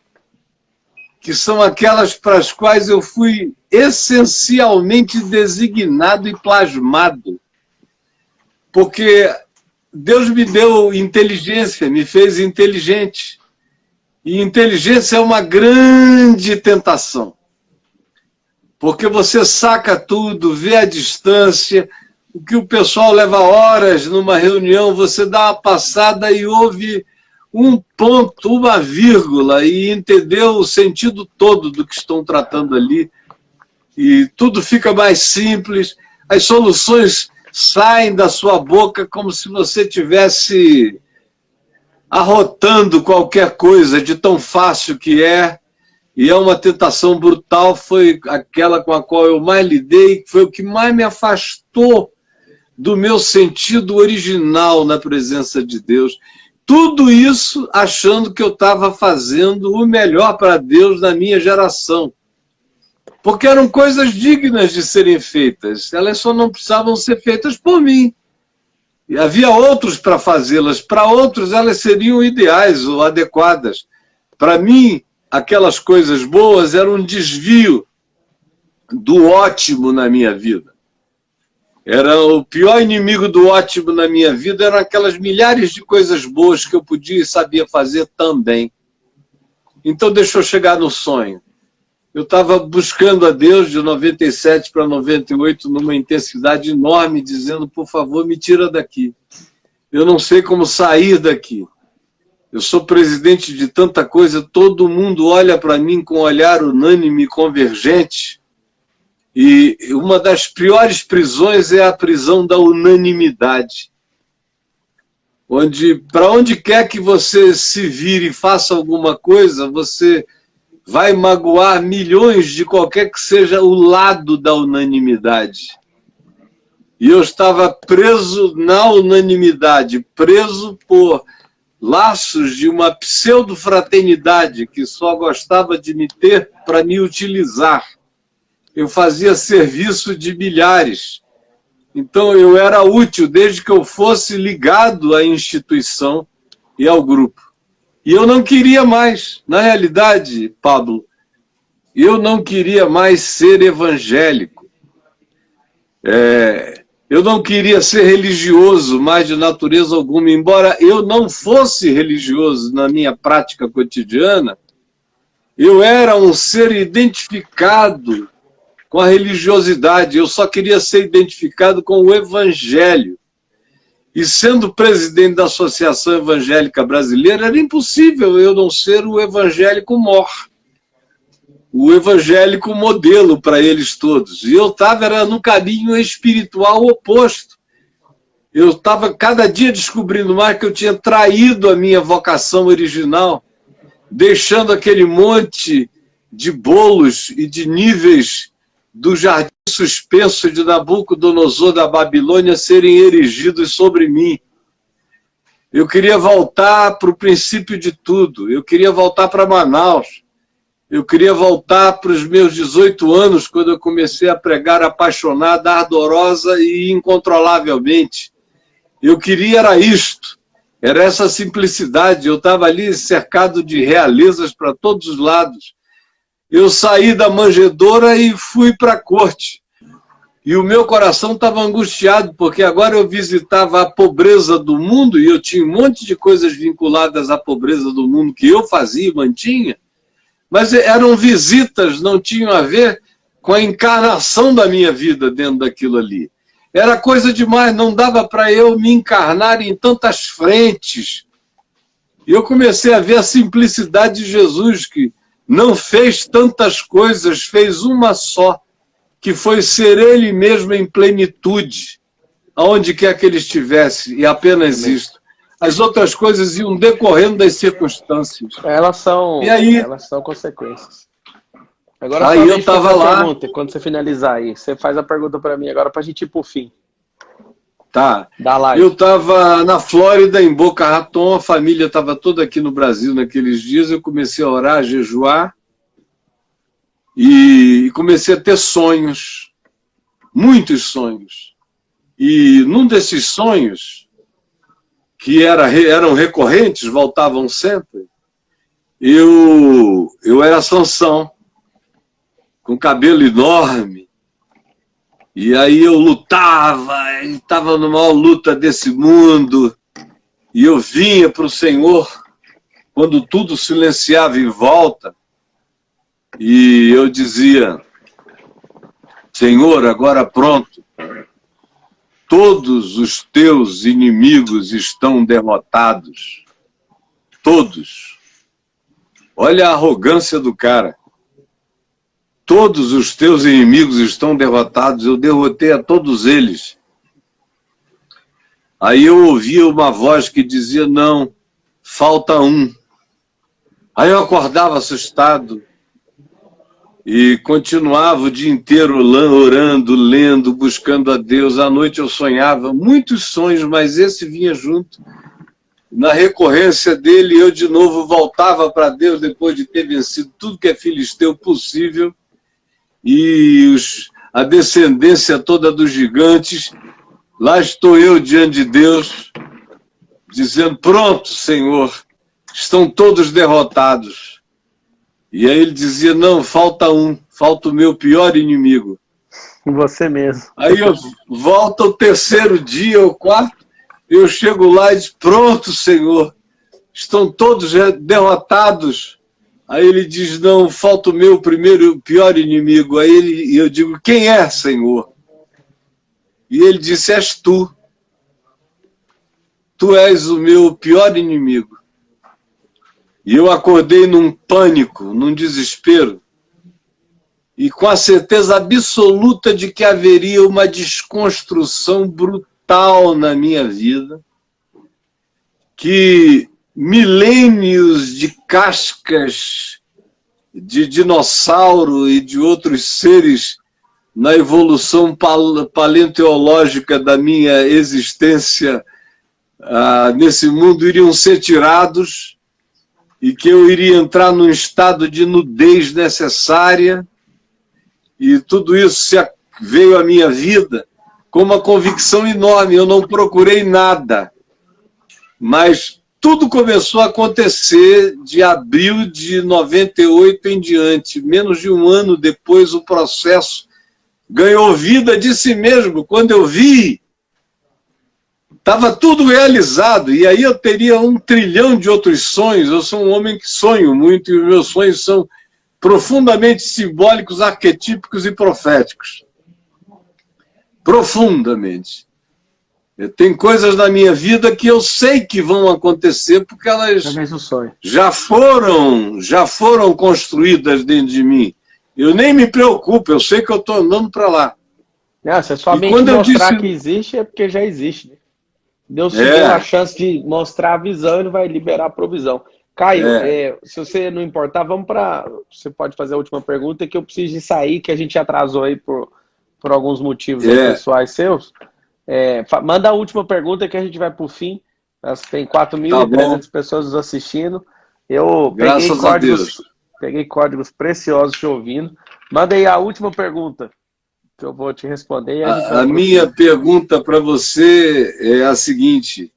A: que são aquelas para as quais eu fui essencialmente designado e plasmado. Porque Deus me deu inteligência, me fez inteligente. E inteligência é uma grande tentação. Porque você saca tudo, vê a distância, o que o pessoal leva horas numa reunião, você dá uma passada e ouve um ponto, uma vírgula, e entendeu o sentido todo do que estão tratando ali. E tudo fica mais simples, as soluções saem da sua boca como se você tivesse arrotando qualquer coisa de tão fácil que é. E é uma tentação brutal, foi aquela com a qual eu mais lidei, foi o que mais me afastou do meu sentido original na presença de Deus. Tudo isso achando que eu estava fazendo o melhor para Deus na minha geração. Porque eram coisas dignas de serem feitas, elas só não precisavam ser feitas por mim. E havia outros para fazê-las, para outros elas seriam ideais ou adequadas. Para mim, aquelas coisas boas eram um desvio do ótimo na minha vida. Era o pior inimigo do ótimo na minha vida, eram aquelas milhares de coisas boas que eu podia e sabia fazer também. Então deixa eu chegar no sonho. Eu estava buscando a Deus de 97 para 98 numa intensidade enorme, dizendo, por favor, me tira daqui. Eu não sei como sair daqui. Eu sou presidente de tanta coisa, todo mundo olha para mim com um olhar unânime e convergente. E uma das piores prisões é a prisão da unanimidade. Para onde quer que você se vire e faça alguma coisa, você vai magoar milhões de qualquer que seja o lado da unanimidade. E eu estava preso na unanimidade, preso por laços de uma pseudo-fraternidade que só gostava de me ter para me utilizar. Eu fazia serviço de milhares. Então eu era útil desde que eu fosse ligado à instituição e ao grupo. E eu não queria mais, na realidade, Pablo, eu não queria mais ser evangélico. Eu não queria ser religioso mais de natureza alguma, embora eu não fosse religioso na minha prática cotidiana, eu era um ser identificado com a religiosidade, eu só queria ser identificado com o evangelho. E sendo presidente da Associação Evangélica Brasileira, era impossível eu não ser o evangélico mor, o evangélico modelo para eles todos. E eu estava no caminho espiritual oposto. Eu estava cada dia descobrindo mais que eu tinha traído a minha vocação original, deixando aquele monte de bolos e de níveis do jardim suspenso de Nabucodonosor da Babilônia serem erigidos sobre mim. Eu queria voltar para o princípio de tudo. Eu queria voltar para Manaus. Eu queria voltar para os meus 18 anos, quando eu comecei a pregar apaixonada, ardorosa e incontrolavelmente. Eu queria era isto. Era essa simplicidade. Eu estava ali cercado de realezas para todos os lados. Eu saí da manjedoura e fui para a corte. E o meu coração estava angustiado, porque agora eu visitava a pobreza do mundo, e eu tinha um monte de coisas vinculadas à pobreza do mundo que eu fazia e mantinha, mas eram visitas, não tinham a ver com a encarnação da minha vida dentro daquilo ali. Era coisa demais, não dava para eu me encarnar em tantas frentes. E eu comecei a ver a simplicidade de Jesus, que não fez tantas coisas, fez uma só, que foi ser ele mesmo em plenitude, aonde quer que ele estivesse, e apenas isto. As outras coisas iam decorrendo das circunstâncias.
B: Elas são consequências. Agora,
A: aí eu estava lá.
B: Pergunta, quando você finalizar aí, você faz a pergunta para mim agora para a gente ir para o fim.
A: Tá.
B: Da live.
A: Eu estava na Flórida, em Boca Raton, a família estava toda aqui no Brasil naqueles dias, eu comecei a orar, a jejuar, e comecei a ter sonhos, muitos sonhos. E num desses sonhos, que eram recorrentes, voltavam sempre, eu era Sansão, com cabelo enorme, e aí eu lutava, estava na maior luta desse mundo, e eu vinha para o Senhor, quando tudo silenciava em volta, e eu dizia: Senhor, agora pronto, todos os teus inimigos estão derrotados. Todos. Olha a arrogância do cara. Todos os teus inimigos estão derrotados, eu derrotei a todos eles. Aí eu ouvia uma voz que dizia: não, falta um. Aí eu acordava assustado, e continuava o dia inteiro orando, lendo, buscando a Deus. À noite eu sonhava, muitos sonhos, mas esse vinha junto. Na recorrência dele, eu de novo voltava para Deus, depois de ter vencido tudo que é filisteu possível, e a descendência toda dos gigantes. Lá estou eu diante de Deus, dizendo: pronto, Senhor, estão todos derrotados. E aí ele dizia: não, falta um, falta o meu pior inimigo.
B: Você mesmo.
A: Aí eu volto ao terceiro dia, ou quarto, eu chego lá e digo: pronto, Senhor, estão todos derrotados. Aí ele diz: não, falta o meu pior inimigo. Aí eu digo: quem é, Senhor? E ele disse: és tu. Tu és o meu pior inimigo. E eu acordei num pânico, num desespero, e com a certeza absoluta de que haveria uma desconstrução brutal na minha vida, que milênios de cascas de dinossauro e de outros seres na evolução paleontológica da minha existência nesse mundo iriam ser tirados, e que eu iria entrar num estado de nudez necessária, e tudo isso veio à minha vida com uma convicção enorme. Eu não procurei nada, mas tudo começou a acontecer de abril de 98 em diante. Menos de um ano depois, o processo ganhou vida de si mesmo. Quando eu vi, estava tudo realizado, e aí eu teria 1 trilhão de outros sonhos. Eu sou um homem que sonho muito, e os meus sonhos são profundamente simbólicos, arquetípicos e proféticos. Profundamente. Tem coisas na minha vida que eu sei que vão acontecer, porque elas já foram construídas dentro de mim. Eu nem me preocupo, eu sei que eu estou andando para lá.
B: Se a sua mente mostrar que existe, é porque já existe, né? Deus te deu a chance de mostrar a visão, ele vai liberar a provisão. Caio, se você não importar, vamos para... Você pode fazer a última pergunta, que eu preciso de sair, que a gente atrasou aí por alguns motivos aí pessoais seus. Manda a última pergunta que a gente vai para o fim. Tem 4.300 pessoas nos assistindo. Eu peguei códigos preciosos te ouvindo. Manda aí a última pergunta, que eu vou te responder. E
A: a minha pergunta para você é a seguinte: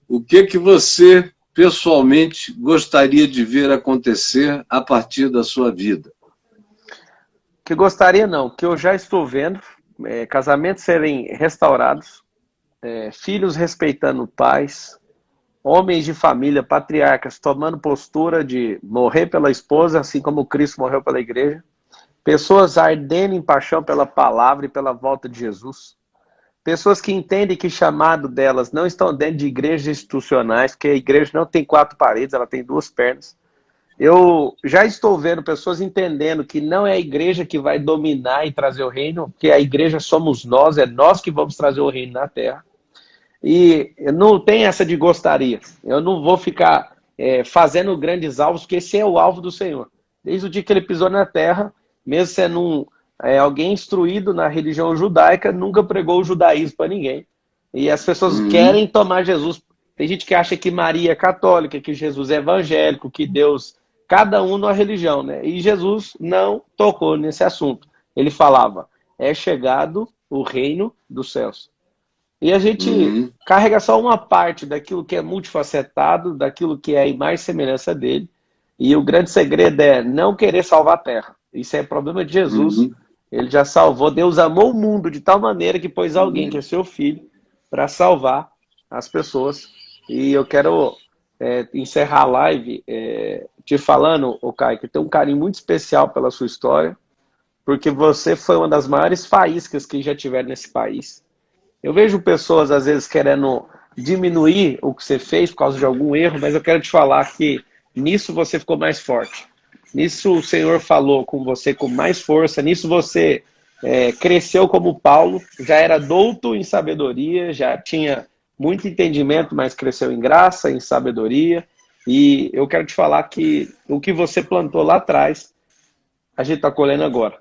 A: o que você pessoalmente gostaria de ver acontecer a partir da sua vida?
B: Que gostaria não, que eu já estou vendo casamentos serem restaurados, filhos respeitando pais, homens de família, patriarcas, tomando postura de morrer pela esposa, assim como Cristo morreu pela igreja, pessoas ardendo em paixão pela palavra e pela volta de Jesus, pessoas que entendem que o chamado delas não estão dentro de igrejas institucionais, porque a igreja não tem 4 paredes, ela tem 2 pernas. Eu já estou vendo pessoas entendendo que não é a igreja que vai dominar e trazer o reino, porque a igreja somos nós, é nós que vamos trazer o reino na terra. E não tem essa de gostaria. Eu não vou ficar fazendo grandes alvos, porque esse é o alvo do Senhor. Desde o dia que ele pisou na terra, mesmo sendo alguém instruído na religião judaica, nunca pregou o judaísmo para ninguém. E as pessoas querem tomar Jesus. Tem gente que acha que Maria é católica, que Jesus é evangélico, que Deus... Cada um na religião, né? E Jesus não tocou nesse assunto. Ele falava, é chegado o reino dos céus. E a gente carrega só uma parte daquilo que é multifacetado, daquilo que é a imagem e semelhança dele. E o grande segredo é não querer salvar a terra. Isso é problema de Jesus. Ele já salvou. Deus amou o mundo de tal maneira que pôs alguém, que é seu filho, para salvar as pessoas. E eu quero encerrar a live te falando, Caio, que tem um carinho muito especial pela sua história, porque você foi uma das maiores faíscas que já tiveram nesse país. Eu vejo pessoas, às vezes, querendo diminuir o que você fez por causa de algum erro, mas eu quero te falar que nisso você ficou mais forte. Nisso o Senhor falou com você com mais força, nisso você cresceu como Paulo, já era douto em sabedoria, já tinha muito entendimento, mas cresceu em graça, em sabedoria. E eu quero te falar que o que você plantou lá atrás, a gente está colhendo agora.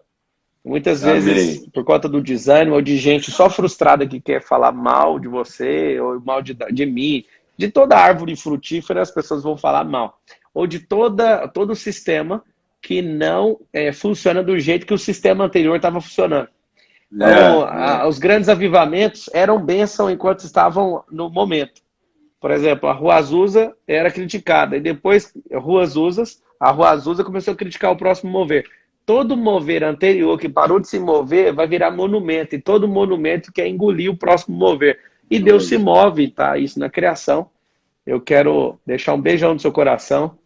B: Muitas vezes, por conta do desânimo ou de gente só frustrada que quer falar mal de você, ou mal de mim, de toda árvore frutífera as pessoas vão falar mal. Ou de todo o sistema que não funciona do jeito que o sistema anterior estava funcionando. Então, os grandes avivamentos eram bênção enquanto estavam no momento. Por exemplo, a Rua Azusa era criticada. E depois, a Rua Azusa começou a criticar o próximo mover. Todo mover anterior que parou de se mover vai virar monumento. E todo monumento quer engolir o próximo mover. E Deus se move, tá? Isso na criação. Eu quero deixar um beijão no seu coração.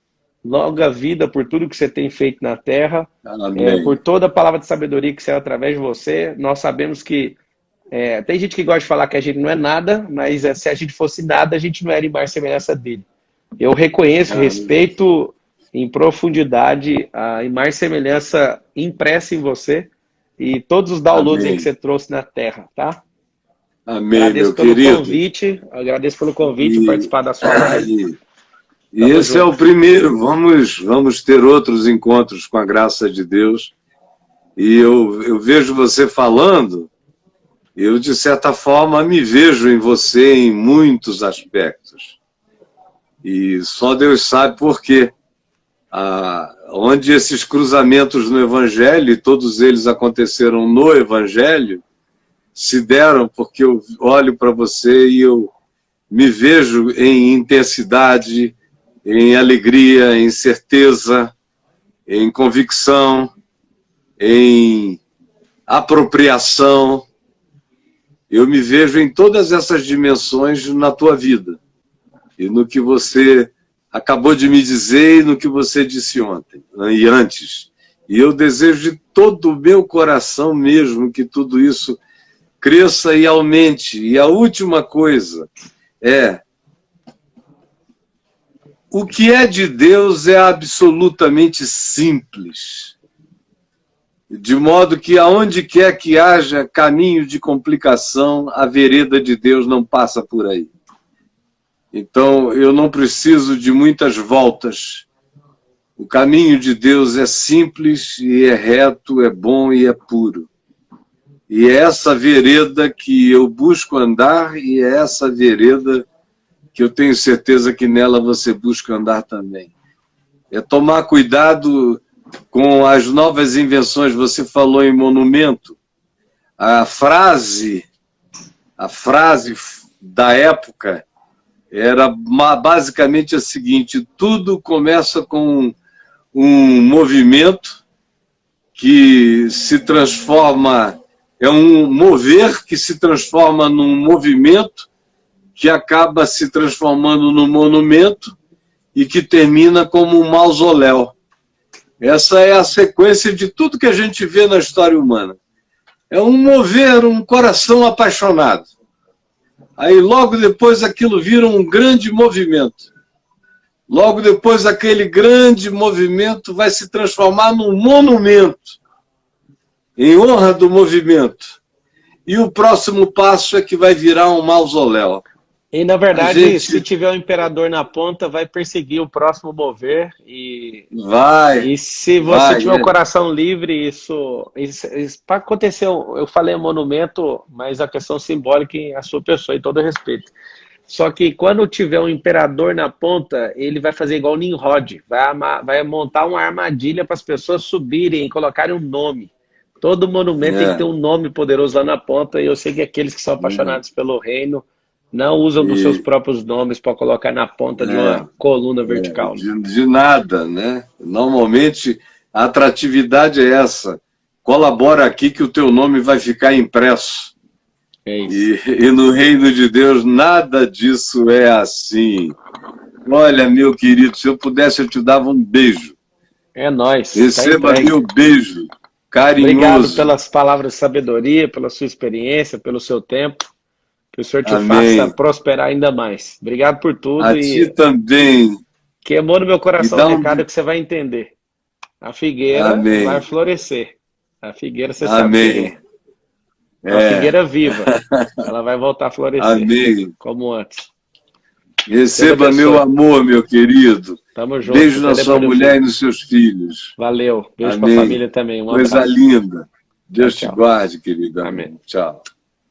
B: Longa vida por tudo que você tem feito na terra, por toda a palavra de sabedoria que saiu através de você. Nós sabemos que tem gente que gosta de falar que a gente não é nada, mas se a gente fosse nada, a gente não era imagem e semelhança dele. Eu reconheço, respeito em profundidade a imagem e semelhança impressa em você e todos os downloads que você trouxe na terra, tá?
A: Amém,
B: agradeço
A: meu querido.
B: Agradeço pelo convite, participar da sua live.
A: E esse é o primeiro. Vamos ter outros encontros com a graça de Deus. E eu vejo você falando, eu, de certa forma, me vejo em você em muitos aspectos. E só Deus sabe por quê. Onde esses cruzamentos no Evangelho, e todos eles aconteceram no Evangelho, se deram porque eu olho para você e eu me vejo em intensidade, em alegria, em certeza, em convicção, em apropriação. Eu me vejo em todas essas dimensões na tua vida. E no que você acabou de me dizer e no que você disse ontem e antes. E eu desejo de todo o meu coração mesmo que tudo isso cresça e aumente. E a última coisa é: o que é de Deus é absolutamente simples. De modo que aonde quer que haja caminho de complicação, a vereda de Deus não passa por aí. Então, eu não preciso de muitas voltas. O caminho de Deus é simples e é reto, é bom e é puro. E é essa vereda que eu busco andar e é essa vereda que eu tenho certeza que nela você busca andar também. É tomar cuidado com as novas invenções. Você falou em monumento. A frase da época era basicamente a seguinte: tudo começa com um movimento que se transforma, é um mover que se transforma num movimento que acaba se transformando num monumento e que termina como um mausoléu. Essa é a sequência de tudo que a gente vê na história humana. É um mover, um coração apaixonado. Aí logo depois aquilo vira um grande movimento. Logo depois aquele grande movimento vai se transformar num monumento, em honra do movimento. E o próximo passo é que vai virar um mausoléu.
B: E, na verdade, se tiver um imperador na ponta, vai perseguir o próximo mover. E se você tiver o coração livre, isso para acontecer, eu falei monumento, mas a questão simbólica em a sua pessoa, e todo respeito. Só que quando tiver um imperador na ponta, ele vai fazer igual o Nimrod, vai montar uma armadilha para as pessoas subirem e colocarem um nome. Todo monumento tem que ter um nome poderoso lá na ponta, e eu sei que aqueles que são apaixonados pelo reino não usam dos seus próprios nomes para colocar na ponta de uma coluna vertical.
A: De nada, né? Normalmente a atratividade é essa. Colabora aqui que o teu nome vai ficar impresso.
B: É isso.
A: E no reino de Deus nada disso é assim. Olha, meu querido, se eu pudesse eu te dava um beijo.
B: É nóis.
A: Receba meu beijo carinhoso.
B: Obrigado pelas palavras de sabedoria, pela sua experiência, pelo seu tempo. Que o Senhor te faça prosperar ainda mais. Obrigado por tudo.
A: A ti também.
B: Queimou no meu coração o recado que você vai entender. A figueira vai florescer. A figueira, você sabe. A figueira viva. Ela vai voltar a florescer. Como antes.
A: Receba meu amor, meu querido.
B: Tamo junto.
A: Beijo na sua mulher e nos seus filhos.
B: Valeu. Beijo para a família também.
A: Coisa linda. Deus te guarde, querido. Amém. Tchau.